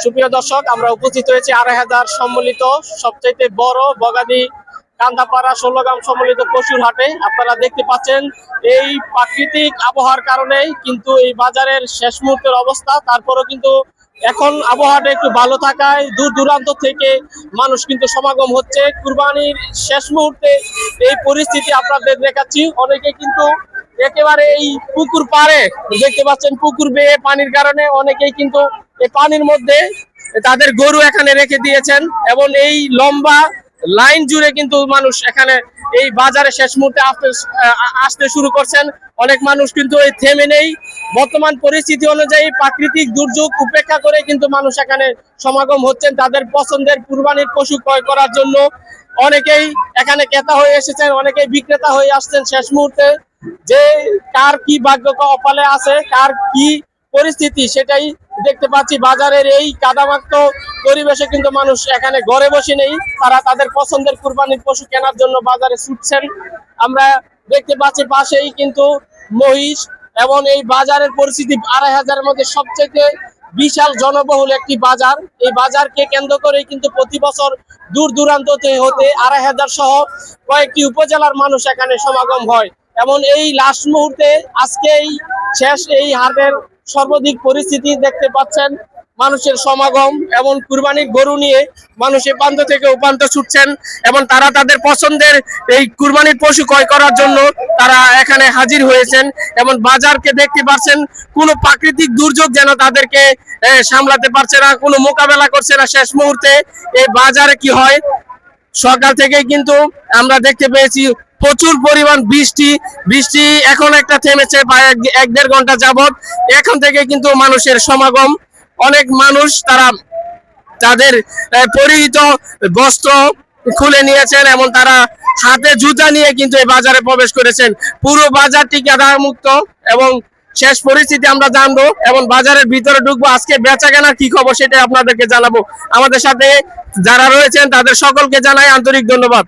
সুপ্রিয় দর্শক, আমরা উপস্থিত হয়েছি ২৫০০ সম্মিলিত সবচেয়ে বড় বগাদি কান্দাপাড়া ১৬ গ্রাম সম্মিলিত পশুর হাটে। আপনারা দেখতে পাচ্ছেন এই প্রাকৃতিক আবহাওয়ার কারণেই কিন্তু এই বাজারের শেষ মুহূর্তের অবস্থা। তারপরেও কিন্তু এখন আবহাওয়াটা একটু ভালো থাকায় দূর দূরান্ত থেকে মানুষ কিন্তু সমাগম হচ্ছে। কুরবানির শেষ মুহূর্তে এই পরিস্থিতি আপনাদের দেখাচ্ছি। অনেকে কিন্তু একেবারে এই পুকুর পাড়ে দেখতে পাচ্ছেন, পুকুর বেয়ে পানির কারণে অনেকেই কিন্তু এই পানির মধ্যে তাদের গরু এখানে রেখে দিয়েছেন এবং এই লম্বা লাইন জুড়ে কিন্তু মানুষ এখানে এই বাজারে শেষ মুহূর্তে আসতে শুরু করছেন। অনেক মানুষ কিন্তু এই থেমে নেই। বর্তমান পরিস্থিতি অনুযায়ী প্রাকৃতিক দুর্যোগ উপেক্ষা করে কিন্তু মানুষ এখানে সমাগম হচ্ছেন তাদের পছন্দের কুরবানির পশু ক্রয় করার জন্য। অনেকেই এখানে ক্রেতা হয়ে এসেছেন, অনেকেই বিক্রেতা হয়ে আসছেন শেষ মুহূর্তে। যে কার কি ভাগ্য কপালে আছে, কার কি পরিস্থিতি সেটাই দেখতে পাচ্ছি। বাজারের এই কাদামাক্ত পরিবেশে কিন্তু মানুষ এখানে ঘরে বসে নেই, তারা তাদের পছন্দের কুরবানির পশু কেনার জন্য বাজারে ছুটছেন। আমরা দেখতে পাচ্ছি পাশেই কিন্তু মহিষ এবং এই বাজারের পরিস্থিতি ২৫০০-এর মধ্যে সবচেয়ে বিশাল জনবহুল একটি বাজার। এই বাজারকে কেন্দ্র করে কিন্তু প্রতি বছর দূর দূরান্ত হতে ২৫০০ সহ কয়েকটি উপজেলার মানুষ এখানে সমাগম হয়। এমন এই লাস্ট মুহূর্তে আজকে এই শেষ এই হাটের সর্বাধিক পরিস্থিতি দেখতে পাচ্ছেন, মানুষের সমাগম এবং কুরবানির গরু নিয়ে মানুষ এ প্রান্ত থেকে ও প্রান্ত ছুটছেন এবং তারা তাদের পছন্দের এই কুরবানির পশু ক্রয় করার জন্য তারা এখানে হাজির হয়েছেন। এবং বাজারকে দেখতে পাচ্ছেন, কোনো প্রাকৃতিক দুর্যোগ যেন তাদেরকে সামলাতে পারছে না, কোনো মোকাবেলা করছে না। শেষ মুহূর্তে এই বাজারে কি হয়, সকাল থেকে কিন্তু আমরা দেখতে পেয়েছি প্রচুর পরিমাণ বৃষ্টি এখন একটা থেমেছে প্রায় ১-১.৫ ঘন্টা যাবত। এখন থেকে কিন্তু মানুষের সমাগম। অনেক মানুষ তারা তাদের পরিহিত বস্ত্র খুলে নিয়েছেন এবং তারা হাতে জুতা নিয়ে কিন্তু এই বাজারে প্রবেশ করেছেন। পুরো বাজারটি কাদা মুক্ত এবং শেষ পরিস্থিতি আমরা জানবো এবং বাজারের ভিতরে ঢুকবো। আজকে বেচা কেনার কি খবর সেটা আপনাদেরকে জানাবো। আমাদের সাথে যারা রয়েছেন তাদের সকলকে জানাই আন্তরিক ধন্যবাদ।